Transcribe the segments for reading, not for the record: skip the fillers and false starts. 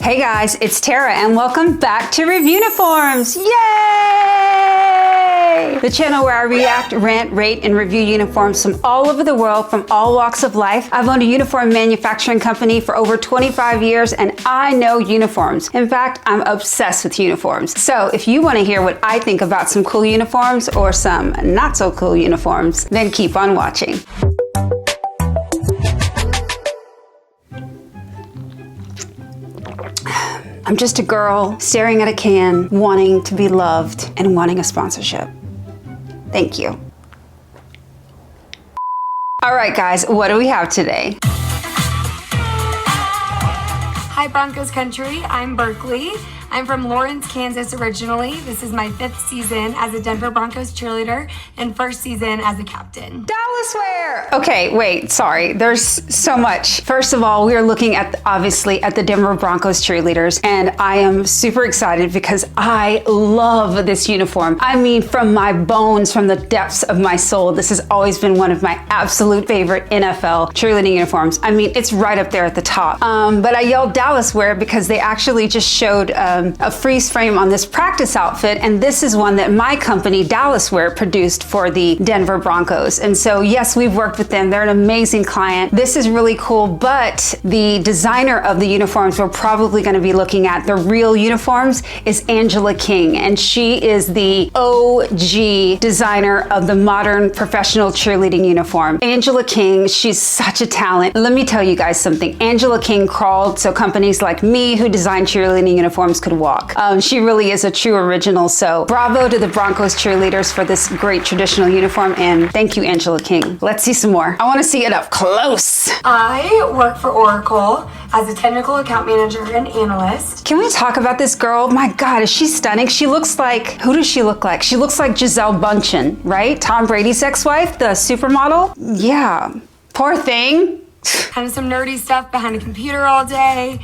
Hey guys, it's Tara and welcome back to Reviewniforms. Yay! The channel where I react, rant, rate, and review uniforms from all over the world, from all walks of life. I've owned a uniform manufacturing company for over 25 years and I know uniforms. In fact, I'm obsessed with uniforms. So if you want to hear what I think about some cool uniforms or some not so cool uniforms, then keep on watching. I'm just a girl staring at a can, wanting to be loved and wanting a sponsorship. Thank you. All right, guys, what do we have today? Hi, Broncos country. I'm Berkeley. I'm from Lawrence, Kansas originally. This is my 5th season as a Denver Broncos cheerleader and 1st season as a captain. Dallas wear! Okay, wait, sorry. There's so much. First of all, we are looking at, obviously, at the Denver Broncos cheerleaders, and I am super excited because I love this uniform. I mean, from my bones, from the depths of my soul, this has always been one of my absolute favorite NFL cheerleading uniforms. I mean, it's right up there at the top. But I yelled Dallas wear because they actually just showed a freeze frame on this practice outfit, and this is one that my company, Dallas Wear, produced for the Denver Broncos. And so, yes, we've worked with them. They're an amazing client. This is really cool, but the designer of the uniforms we're probably going to be looking at, the real uniforms, is Angela King, and she is the OG designer of the modern professional cheerleading uniform. Angela King, she's such a talent. Let me tell you guys something. Angela King crawled so companies like me who design cheerleading uniforms could walk. She really is a true original, so bravo to the Broncos cheerleaders for this great traditional uniform, and thank you, Angela King. Let's see some more. I want to see it up close. I work for Oracle as a technical account manager and analyst. Can we talk about this girl? My God, is she stunning? She looks like, who does she look like? She looks like Gisele Bündchen, right? Tom Brady's ex-wife, the supermodel? Yeah, poor thing. Kind of some nerdy stuff behind a computer all day.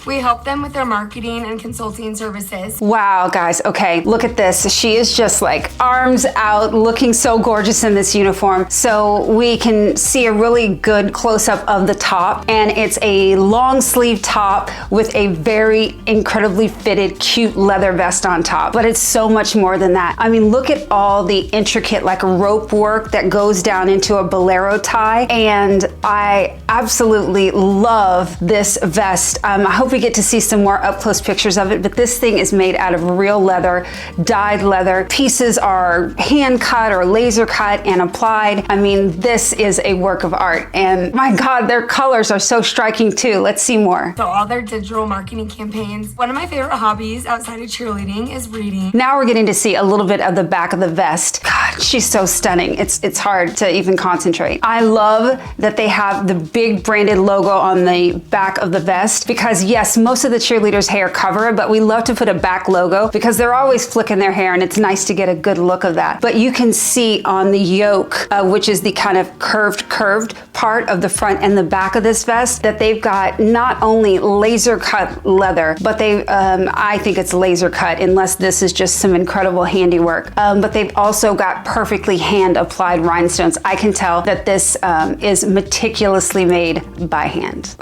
We help them with their marketing and consulting services. Wow, guys, okay, look at this. She is just like arms out, looking so gorgeous in this uniform. So we can see a really good close-up of the top, and it's a long sleeve top with a very incredibly fitted, cute leather vest on top. But it's so much more than that. I mean, look at all the intricate like rope work that goes down into a bolero tie, and I absolutely love this vest. I hope we get to see some more up-close pictures of it, but this thing is made out of real leather, dyed leather. Pieces are hand cut or laser cut and applied. I mean, this is a work of art, and my God, their colors are so striking too. Let's see more. So all their digital marketing campaigns. One of my favorite hobbies outside of cheerleading is reading. Now we're getting to see a little bit of the back of the vest. God, she's so stunning. It's hard to even concentrate. I love that they have the big branded logo on the back of the vest because yes, most of the cheerleaders' hair cover it, but we love to put a back logo because they're always flicking their hair and it's nice to get a good look of that. But you can see on the yoke, which is the kind of curved part of the front and the back of this vest, that they've got not only laser cut leather, but I think it's laser cut unless this is just some incredible handiwork. But they've also got perfectly hand applied rhinestones. I can tell that this is meticulously made by hand.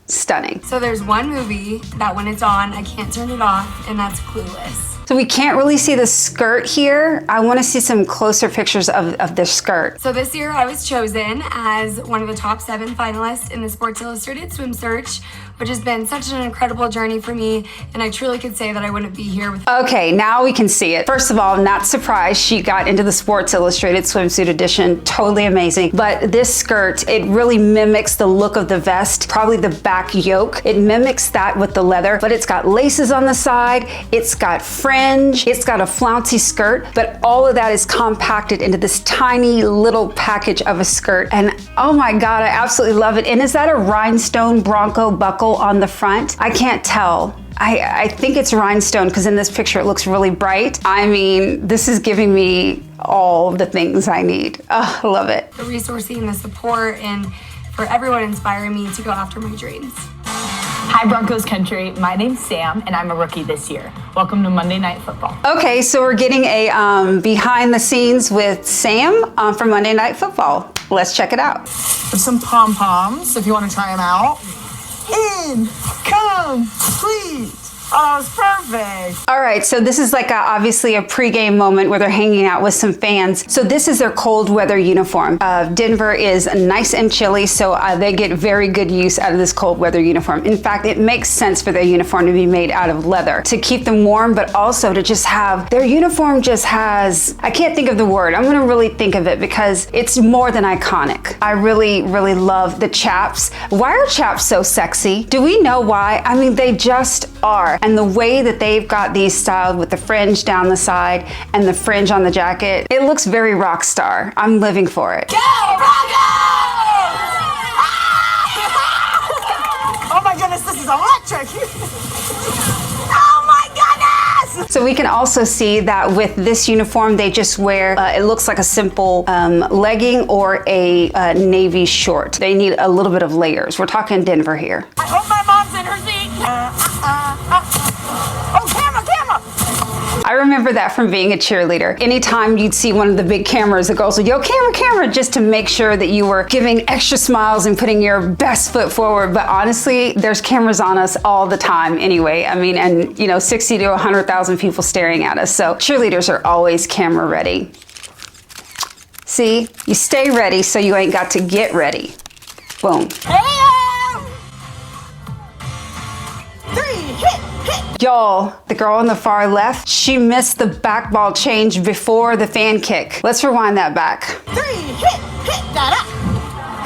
Stunning. So there's one movie that when it's on, I can't turn it off, and that's Clueless. So we can't really see the skirt here. I want to see some closer pictures of the skirt. So this year I was chosen as one of the top 7 finalists in the Sports Illustrated Swim Search, which has been such an incredible journey for me, and I truly could say that I wouldn't be here with. Okay, now we can see it. First of all, not surprised she got into the Sports Illustrated Swimsuit Edition. Totally amazing. But this skirt, it really mimics the look of the vest, probably the back yoke. It mimics that with the leather, but it's got laces on the side, it's got fringe, it's got a flouncy skirt, but all of that is compacted into this tiny little package of a skirt. And oh my God, I absolutely love it. And is that a rhinestone Bronco buckle on the front? I can't tell. I think it's rhinestone because in this picture it looks really bright. I mean, this is giving me all the things I need. Oh, I love it. The resourcing, the support, and for everyone inspiring me to go after my dreams. Hi Broncos country, my name's Sam and I'm a rookie this year. Welcome to Monday Night Football. Okay, so we're getting a behind the scenes with Sam from Monday Night Football. Let's check it out. There's some pom-poms if you want to try them out. In, come, please. Oh, it's perfect. All right, so this is like obviously a pregame moment where they're hanging out with some fans. So this is their cold weather uniform. Denver is nice and chilly, so they get very good use out of this cold weather uniform. In fact, it makes sense for their uniform to be made out of leather to keep them warm, but also to just have, their uniform just has, I can't think of the word. I'm gonna really think of it because it's more than iconic. I really, really love the chaps. Why are chaps so sexy? Do we know why? I mean, they just are. And the way that they've got these styled with the fringe down the side and the fringe on the jacket, it looks very rock star. I'm living for it. Go Broncos! Oh my goodness, this is electric. Oh my goodness! So we can also see that with this uniform, they just wear, it looks like a simple legging or a navy short. They need a little bit of layers. We're talking Denver here. I hope my mom's in her seat. Oh, camera! I remember that from being a cheerleader. Anytime you'd see one of the big cameras, the girls would, yo, camera, just to make sure that you were giving extra smiles and putting your best foot forward. But honestly, there's cameras on us all the time anyway. I mean, and 60 to 100,000 people staring at us. So cheerleaders are always camera ready. See, you stay ready so you ain't got to get ready. Boom. Y'all, the girl on the far left, she missed the back ball change before the fan kick. Let's rewind that back. 3, hit that up.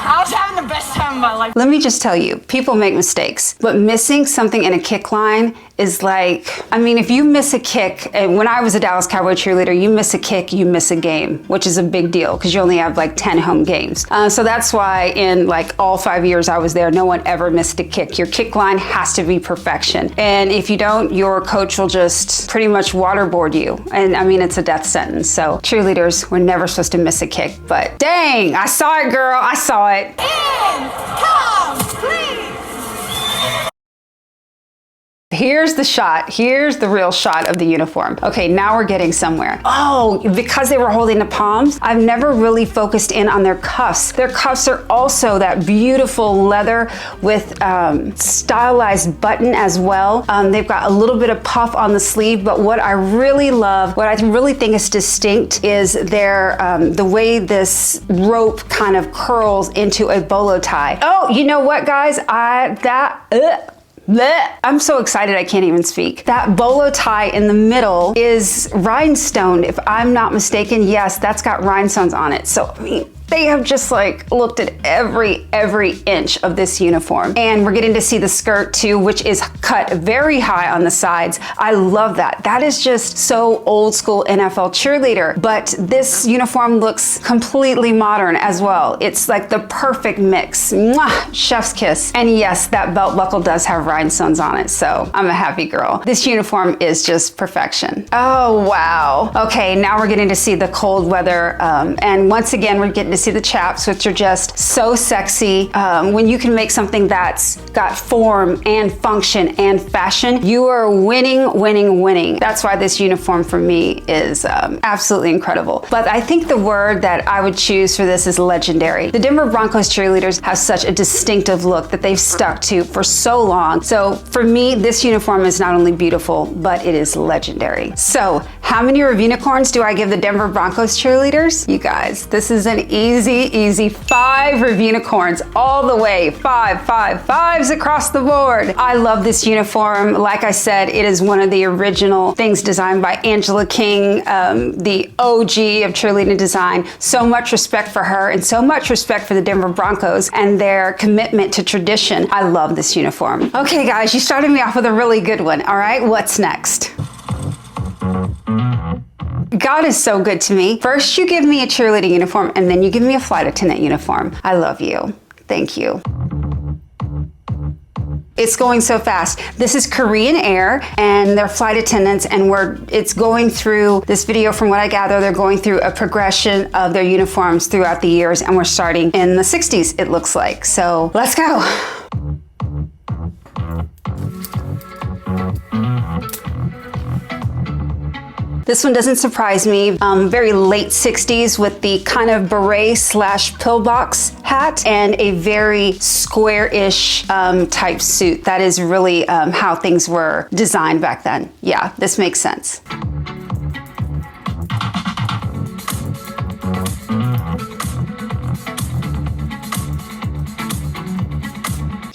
I was having the best time of my life. Let me just tell you, people make mistakes, but missing something in a kick line is like, I mean, if you miss a kick, and when I was a Dallas Cowboy cheerleader, you miss a kick, you miss a game, which is a big deal because you only have like 10 home games. So that's why in like all 5 years I was there, no one ever missed a kick. Your kick line has to be perfection. And if you don't, your coach will just pretty much waterboard you. And I mean, it's a death sentence. So cheerleaders, we're never supposed to miss a kick, but dang, I saw it, girl, I saw it. In, come, please. Here's the shot. Here's the real shot of the uniform. Okay, now we're getting somewhere. Oh, because they were holding the palms, I've never really focused in on their cuffs. Their cuffs are also that beautiful leather with stylized button as well. They've got a little bit of puff on the sleeve, but what I really love, what I really think is distinct is their, the way this rope kind of curls into a bolo tie. Oh, you know what, guys? I'm so excited I can't even speak. That bolo tie in the middle is rhinestone, if I'm not mistaken. Yes, that's got rhinestones on it. So, I mean, they have just like looked at every inch of this uniform. And we're getting to see the skirt too, which is cut very high on the sides. I love that. That is just so old school NFL cheerleader. But this uniform looks completely modern as well. It's like the perfect mix. Mwah, chef's kiss. And yes, that belt buckle does have rhinestones on it. So I'm a happy girl. This uniform is just perfection. Oh, wow. Okay, now we're getting to see the cold weather. And once again, we're getting to see the chaps, which are just so sexy. When you can make something that's got form and function and fashion, you are winning. That's why this uniform for me is absolutely incredible. But I think the word that I would choose for this is legendary. The Denver Broncos cheerleaders have such a distinctive look that they've stuck to for so long. So for me, this uniform is not only beautiful, but it is legendary. So how many Reviewnicorns do I give the Denver Broncos cheerleaders? You guys, this is an easy 5 Reviewnicorns all the way. 5s across the board. I love this uniform. Like I said, it is one of the original things designed by Angela King, the OG of cheerleading design. So much respect for her and so much respect for the Denver Broncos and their commitment to tradition. I love this uniform. Okay guys, you started me off with a really good one. All right, what's next? God is so good to me. First, you give me a cheerleading uniform, and then you give me a flight attendant uniform. I love you. Thank you. It's going so fast. This is Korean Air, and they're flight attendants, and it's going through this video. From what I gather, they're going through a progression of their uniforms throughout the years, and we're starting in the 60s, it looks like. So let's go. This one doesn't surprise me. Very late 60s with the kind of beret / pillbox hat and a very square-ish type suit. That is really how things were designed back then. Yeah, this makes sense.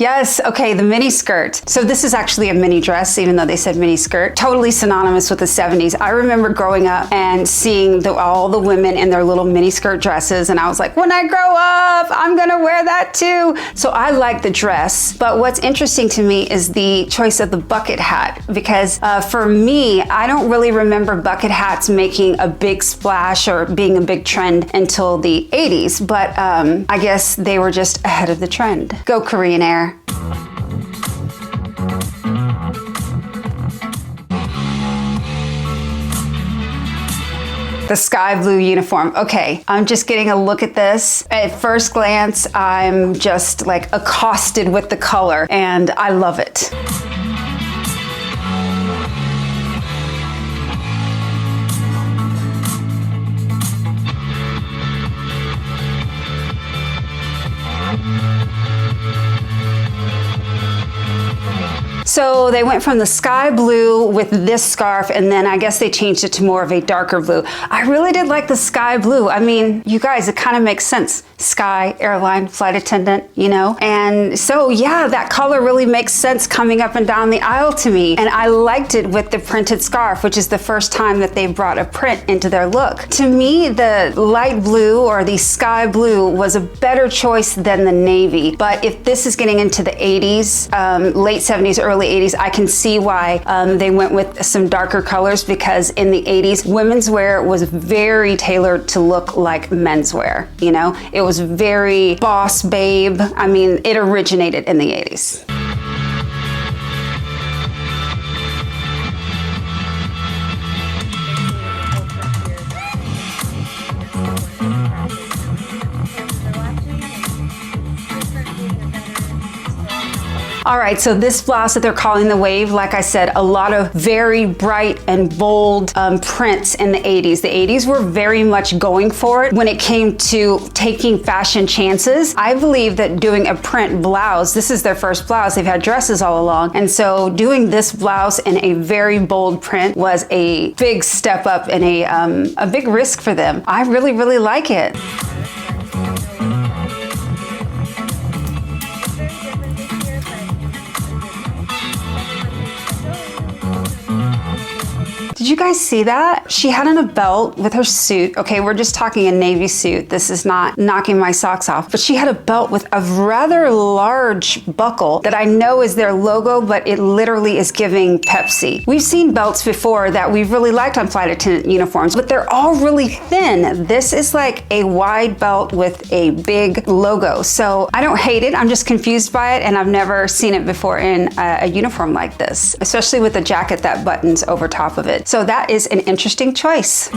Yes, okay, the mini skirt. So this is actually a mini dress, even though they said mini skirt. Totally synonymous with the 70s. I remember growing up and seeing all the women in their little mini skirt dresses, and I was like, when I grow up, I'm gonna wear that too. So I like the dress, but what's interesting to me is the choice of the bucket hat, because for me, I don't really remember bucket hats making a big splash or being a big trend until the 80s, but I guess they were just ahead of the trend. Go Korean Air. The sky blue uniform. Okay, I'm just getting a look at this. At first glance, I'm just like accosted with the color, and I love it. So they went from the sky blue with this scarf, and then I guess they changed it to more of a darker blue. I really did like the sky blue. I mean, you guys, it kind of makes sense. Sky, airline, flight attendant, you know? And so yeah, that color really makes sense coming up and down the aisle to me. And I liked it with the printed scarf, which is the first time that they brought a print into their look. To me, the light blue or the sky blue was a better choice than the navy. But if this is getting into the 80s, late 70s, early 80s, I can see why they went with some darker colors, because in the 80s, women's wear was very tailored to look like menswear, you know? It was very boss babe. I mean, it originated in the 80s. All right, so this blouse that they're calling the Wave, like I said, a lot of very bright and bold prints in the 80s. The 80s were very much going for it when it came to taking fashion chances. I believe that doing a print blouse, this is their first blouse, they've had dresses all along, and so doing this blouse in a very bold print was a big step up and a big risk for them. I really, really like it. Did you guys see that? She had on a belt with her suit. Okay, we're just talking a navy suit. This is not knocking my socks off, but she had a belt with a rather large buckle that I know is their logo, but it literally is giving Pepsi. We've seen belts before that we've really liked on flight attendant uniforms, but they're all really thin. This is like a wide belt with a big logo. So I don't hate it, I'm just confused by it, and I've never seen it before in a uniform like this, especially with a jacket that buttons over top of it. So that is an interesting choice.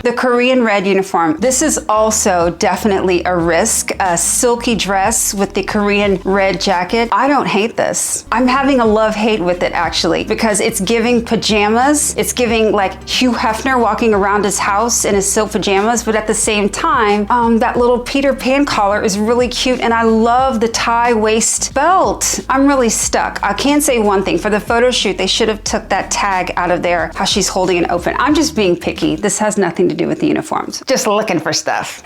The Korean red uniform. This is also definitely a risk. A silky dress with the Korean red jacket. I don't hate this. I'm having a love-hate with it actually, because it's giving pajamas. It's giving like Hugh Hefner walking around his house in his silk pajamas, but at the same time, that little Peter Pan collar is really cute, and I love the tie waist belt. I'm really stuck. I can say one thing. For the photo shoot, they should have took that tag out of there, how she's holding it open. I'm just being picky. This has nothing to do with the uniforms. Just looking for stuff.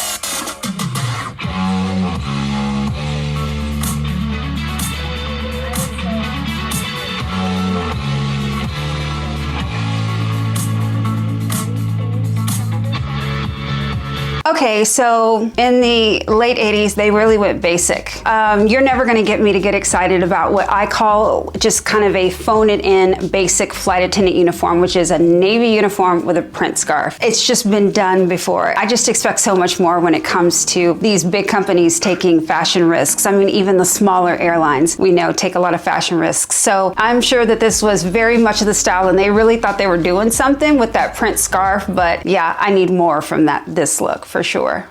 Okay, so in the late 80s, they really went basic. You're never gonna get me to get excited about what I call just kind of a phone-it-in basic flight attendant uniform, which is a navy uniform with a print scarf. It's just been done before. I just expect so much more when it comes to these big companies taking fashion risks. I mean, even the smaller airlines, we know, take a lot of fashion risks. So I'm sure that this was very much of the style, and they really thought they were doing something with that print scarf, but yeah, I need more from this look, for sure.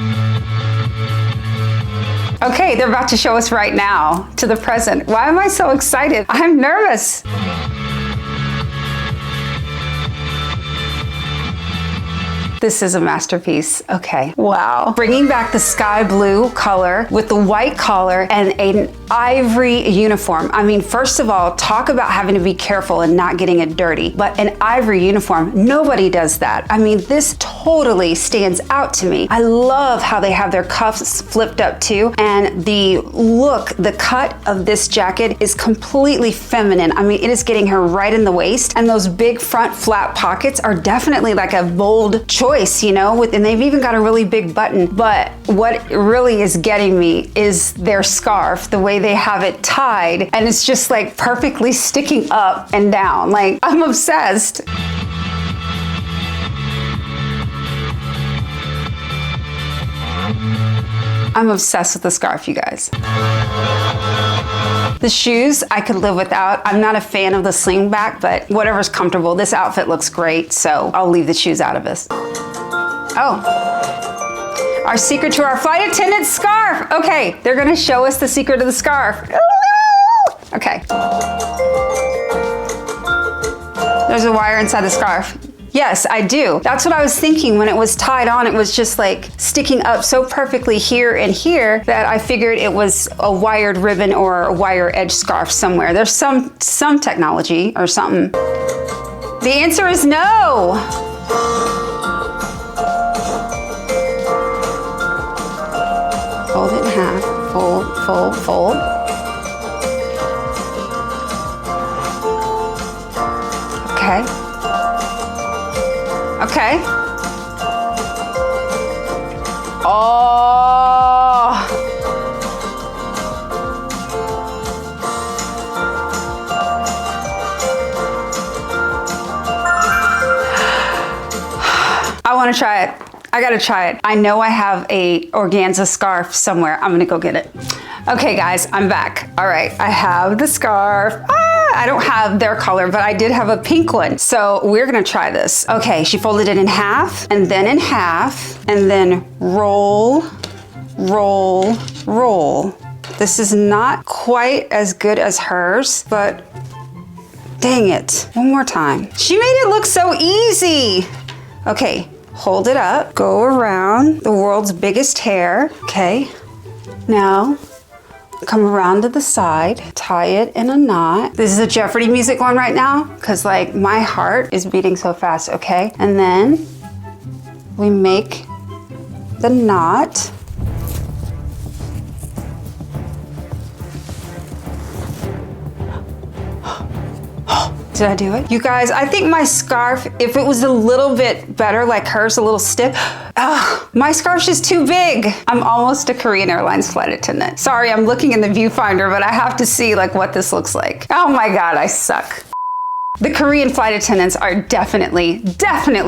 Okay, they're about to show us right now to the present. Why am I so excited? I'm nervous. This is a masterpiece. Okay, wow. Bringing back the sky blue color with the white collar and an ivory uniform. I mean, first of all, talk about having to be careful and not getting it dirty, but an ivory uniform, nobody does that. I mean, this totally stands out to me. I love how they have their cuffs flipped up too, and the look, the cut of this jacket is completely feminine. I mean, it is getting her right in the waist, and those big front flat pockets are definitely like a bold choice, you know, and they've even got a really big button. But what really is getting me is their scarf, the way they have it tied, and it's just like perfectly sticking up and down. Like, I'm obsessed. I'm obsessed with the scarf, you guys. The shoes I could live without. I'm not a fan of the slingback, but whatever's comfortable. This outfit looks great, so I'll leave the shoes out of this. Oh, our secret to our flight attendant scarf. Okay, they're gonna show us the secret of the scarf. Okay. There's a wire inside the scarf. Yes, I do. That's what I was thinking when it was tied on. It was just like sticking up so perfectly here and here that I figured it was a wired ribbon or a wire edge scarf somewhere. There's some technology or something. The answer is no. Fold it in half. Fold, fold, fold. Okay. Okay. Oh. I want to try it. I gotta try it. I know I have a organza scarf somewhere. I'm gonna go get it. Okay guys, I'm back. All right, I have the scarf. I don't have their color, but I did have a pink one. So we're gonna try this. Okay, she folded it in half, and then in half, and then roll, roll, roll. This is not quite as good as hers, but dang it. One more time. She made it look so easy. Okay, hold it up, go around the world's biggest hair. Okay, now come around to the side, tie it in a knot. This is a Jeopardy music going right now because like my heart is beating so fast, okay? And then we make the knot. Did I do it? You guys, I think my scarf, if it was a little bit better, like hers, a little stiff, my scarf's just too big. I'm almost a Korean Airlines flight attendant. Sorry, I'm looking in the viewfinder, but I have to see like what this looks like. Oh my God, I suck. The Korean flight attendants are definitely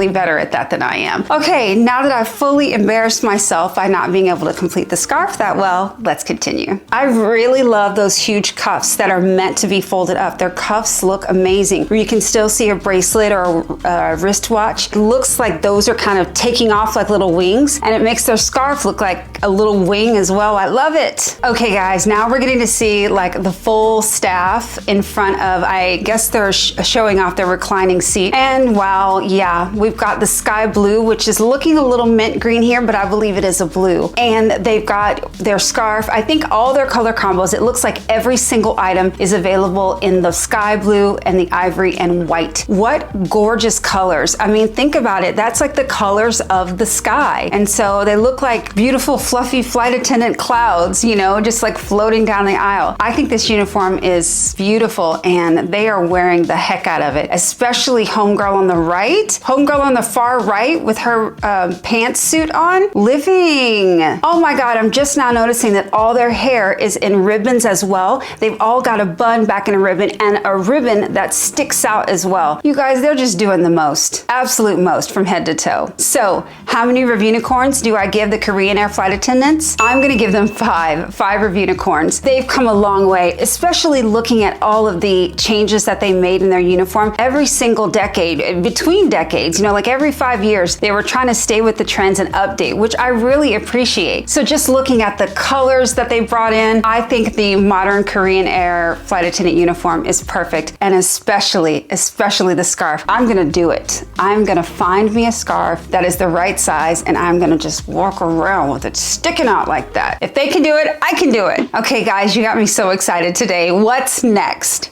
better at that than I am. Okay, now that I've fully embarrassed myself by not being able to complete the scarf that well, let's continue. I really love those huge cuffs that are meant to be folded up. Their cuffs look amazing. Where you can still see a bracelet or a wristwatch. It looks like those are kind of taking off like little wings, and it makes their scarf look like a little wing as well. I love it. Okay guys, now we're getting to see like the full staff in front of, I guess they're showing off their reclining seat. And wow, yeah, we've got the sky blue, which is looking a little mint green here, but I believe it is a blue. And they've got their scarf. I think all their color combos, it looks like every single item is available in the sky blue and the ivory and white. What gorgeous colors. I mean, think about it. That's like the colors of the sky. And so they look like beautiful, fluffy flight attendant clouds, you know, just like floating down the aisle. I think this uniform is beautiful and they are wearing the heck out of it, especially homegirl on the right. Homegirl on the far right with her pantsuit on, living. Oh my God, I'm just now noticing that all their hair is in ribbons as well. They've all got a bun back in a ribbon and a ribbon that sticks out as well. You guys, they're just doing the most, absolute most from head to toe. So how many Reviewnicorns do I give the Korean Air flight attendants? I'm gonna give them five Reviewnicorns. They've come a long way, especially looking at all of the changes that they made in their uniform uniform every single decade, between decades, like every 5 years, they were trying to stay with the trends and update, which I really appreciate. So just looking at the colors that they brought in, I think the modern Korean Air flight attendant uniform is perfect, and especially the scarf. I'm gonna do it. I'm gonna find me a scarf that is the right size, and I'm gonna just walk around with it sticking out like that. If they can do it, I can do it. Okay guys, you got me so excited today. What's next?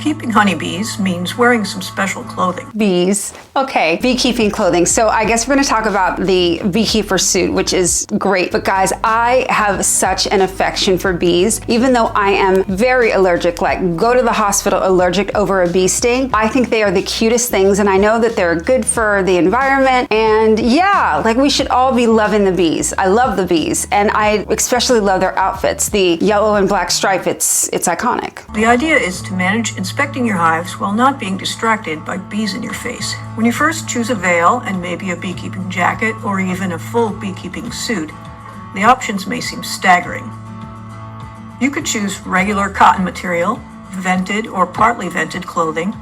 Keeping honeybees means wearing some special clothing. Bees. Okay, beekeeping clothing. So I guess we're gonna talk about the beekeeper suit, which is great. But guys, I have such an affection for bees. Even though I am very allergic, like go to the hospital allergic over a bee sting, I think they are the cutest things, and I know that they're good for the environment. And yeah, like we should all be loving the bees. I love the bees, and I especially love their outfits. The yellow and black stripe, it's iconic. The idea is to manage inspecting your hives while not being distracted by bees in your face. When you first choose a veil and maybe a beekeeping jacket or even a full beekeeping suit, the options may seem staggering. You could choose regular cotton material, vented or partly vented clothing,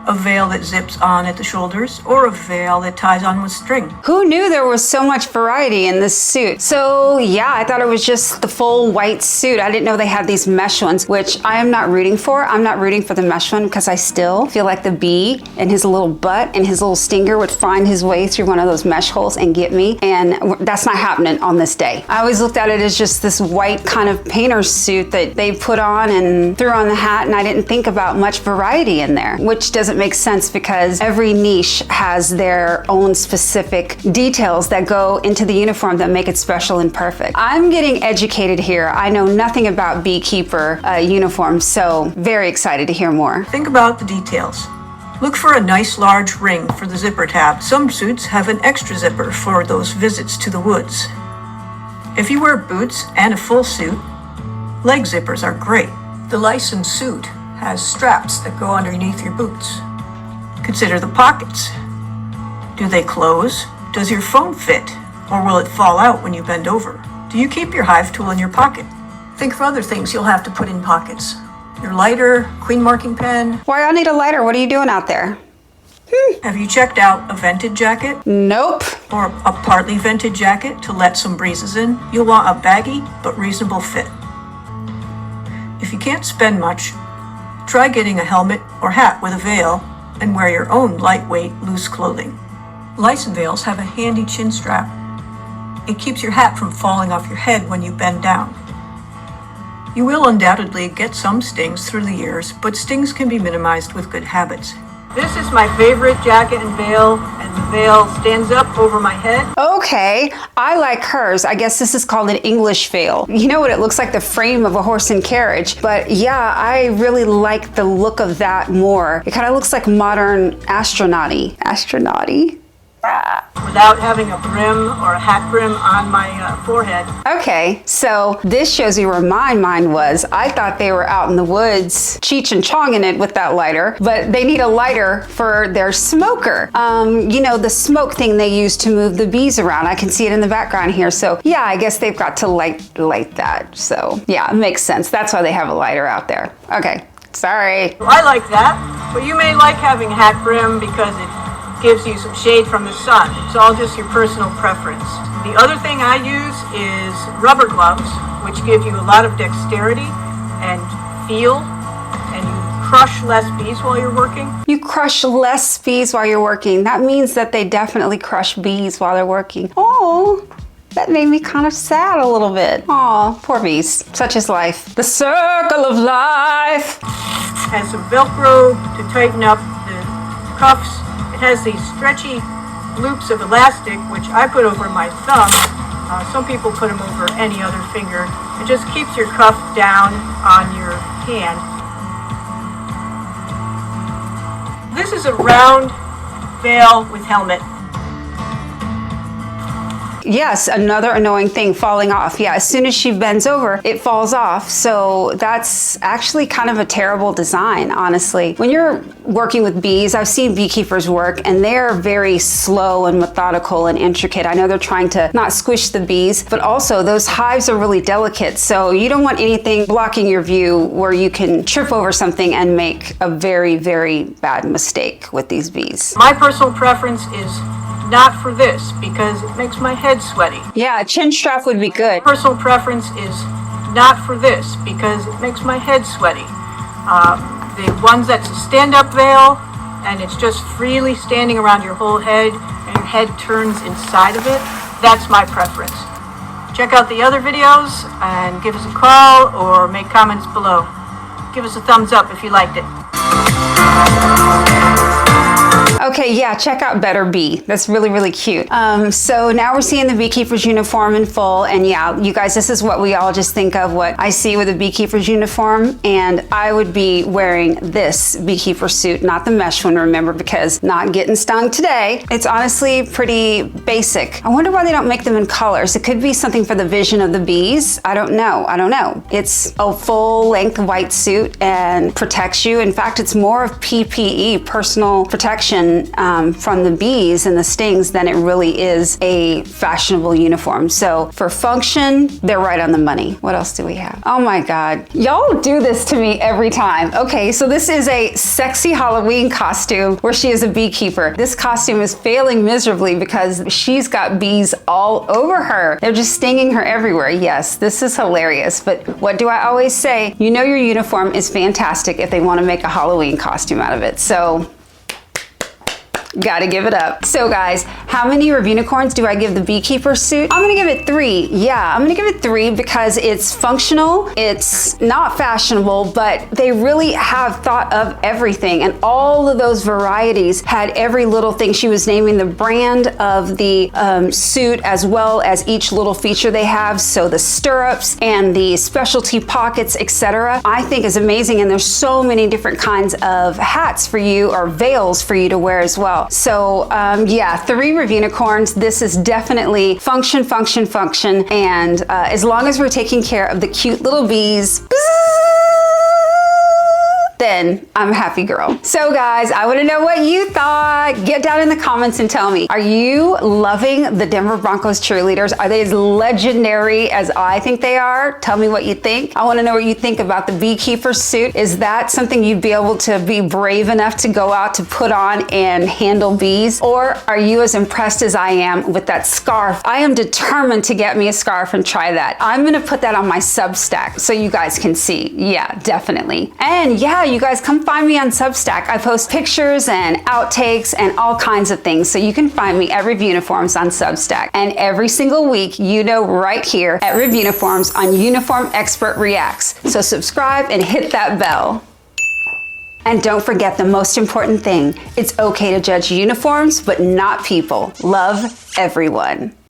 a veil that zips on at the shoulders, or a veil that ties on with string. Who knew there was so much variety in this suit? So yeah, I thought it was just the full white suit. I didn't know they had these mesh ones, which I am not rooting for. I'm not rooting for the mesh one because I still feel like the bee and his little butt and his little stinger would find his way through one of those mesh holes and get me, and that's not happening on this day. I always looked at it as just this white kind of painter's suit that they put on and threw on the hat, and I didn't think about much variety in there, which doesn't make sense because every niche has their own specific details that go into the uniform that make it special and perfect. I'm getting educated here. I know nothing about beekeeper uniforms, so very excited to hear more. Think about the details. Look for a nice large ring for the zipper tab. Some suits have an extra zipper for those visits to the woods. If you wear boots and a full suit, leg zippers are great. The licensed suit has straps that go underneath your boots. Consider the pockets. Do they close? Does your phone fit? Or will it fall out when you bend over? Do you keep your hive tool in your pocket? Think of other things you'll have to put in pockets. Your lighter, queen marking pen. Why I need a lighter? What are you doing out there? Have you checked out a vented jacket? Nope. Or a partly vented jacket to let some breezes in? You'll want a baggy but reasonable fit. If you can't spend much, try getting a helmet or hat with a veil and wear your own lightweight, loose clothing. License veils have a handy chin strap. It keeps your hat from falling off your head when you bend down. You will undoubtedly get some stings through the years, but stings can be minimized with good habits. This is my favorite jacket and veil, and the veil stands up over my head. Okay, I like hers. I guess this is called an English veil. You know what, it looks like the frame of a horse and carriage, but yeah, I really like the look of that more. It kind of looks like modern astronauty. Astronauty? Without having a brim or a hat brim on my forehead. Okay, so this shows you where my mind was. I thought they were out in the woods cheech and chonging it with that lighter, but they need a lighter for their smoker. You know, the smoke thing they use to move the bees around. I can see it in the background here. So yeah, I guess they've got to light that. So yeah, it makes sense. That's why they have a lighter out there. Okay, sorry. I like that, but you may like having a hat brim because it gives you some shade from the sun. It's all just your personal preference. The other thing I use is rubber gloves, which give you a lot of dexterity and feel, and you crush less bees while you're working. You crush less bees while you're working. That means that they definitely crush bees while they're working. Oh, that made me kind of sad a little bit. Oh, poor bees. Such is life. The circle of life. Has some Velcro to tighten up the cuffs. It has these stretchy loops of elastic, which I put over my thumb. Some people put them over any other finger. It just keeps your cuff down on your hand. This is a round veil with helmet. Yes, another annoying thing, falling off. Yeah, as soon as she bends over, it falls off. So that's actually kind of a terrible design, honestly. When you're working with bees, I've seen beekeepers work and they're very slow and methodical and intricate. I know they're trying to not squish the bees, but also those hives are really delicate. So you don't want anything blocking your view where you can trip over something and make a very, very bad mistake with these bees. My personal preference is not for this because it makes my head sweaty. Yeah, a chin strap would be good. Personal preference is not for this because it makes my head sweaty. The ones that's a stand-up veil and it's just freely standing around your whole head and your head turns inside of it, that's my preference. Check out the other videos and give us a call or make comments below. Give us a thumbs up if you liked it. Okay, yeah, check out Better Bee. That's really, really cute. So now we're seeing the beekeeper's uniform in full. And yeah, you guys, this is what we all just think of, what I see with a beekeeper's uniform. And I would be wearing this beekeeper suit, not the mesh one, remember, because not getting stung today. It's honestly pretty basic. I wonder why they don't make them in colors. It could be something for the vision of the bees. I don't know. It's a full length white suit and protects you. In fact, it's more of PPE, personal protection, from the bees and the stings than it really is a fashionable uniform. So for function, they're right on the money. What else do we have? Oh my God, y'all do this to me every time. Okay, so this is a sexy Halloween costume where she is a beekeeper. This costume is failing miserably because she's got bees all over her. They're just stinging her everywhere. Yes, this is hilarious, but what do I always say? You know your uniform is fantastic if they want to make a Halloween costume out of it. So gotta give it up. So guys, how many Reviewnicorns do I give the beekeeper suit? I'm gonna give it 3. Yeah, I'm gonna give it 3 because it's functional, it's not fashionable, but they really have thought of everything, and all of those varieties had every little thing. She was naming the brand of the suit as well as each little feature they have. So the stirrups and the specialty pockets, etc. I think is amazing, and there's so many different kinds of hats for you or veils for you to wear as well. So yeah, 3 Reviewnicorns. This is definitely function, and as long as we're taking care of the cute little bees, then I'm a happy girl. So guys, I want to know what you thought. Get down in the comments and tell me, are you loving the Denver Broncos cheerleaders? Are they as legendary as I think they are? Tell me what you think. I want to know what you think about the beekeeper suit. Is that something you'd be able to be brave enough to go out to put on and handle bees? Or are you as impressed as I am with that scarf? I am determined to get me a scarf and try that. I'm gonna put that on my Substack so you guys can see. Yeah, definitely. And yeah, you guys come find me on Substack. I post pictures and outtakes and all kinds of things. So you can find me at Reviewniforms on Substack. And every single week, you know, right here at Reviewniforms on Uniform Expert Reacts. So subscribe and hit that bell. And don't forget the most important thing. It's okay to judge uniforms, but not people. Love everyone.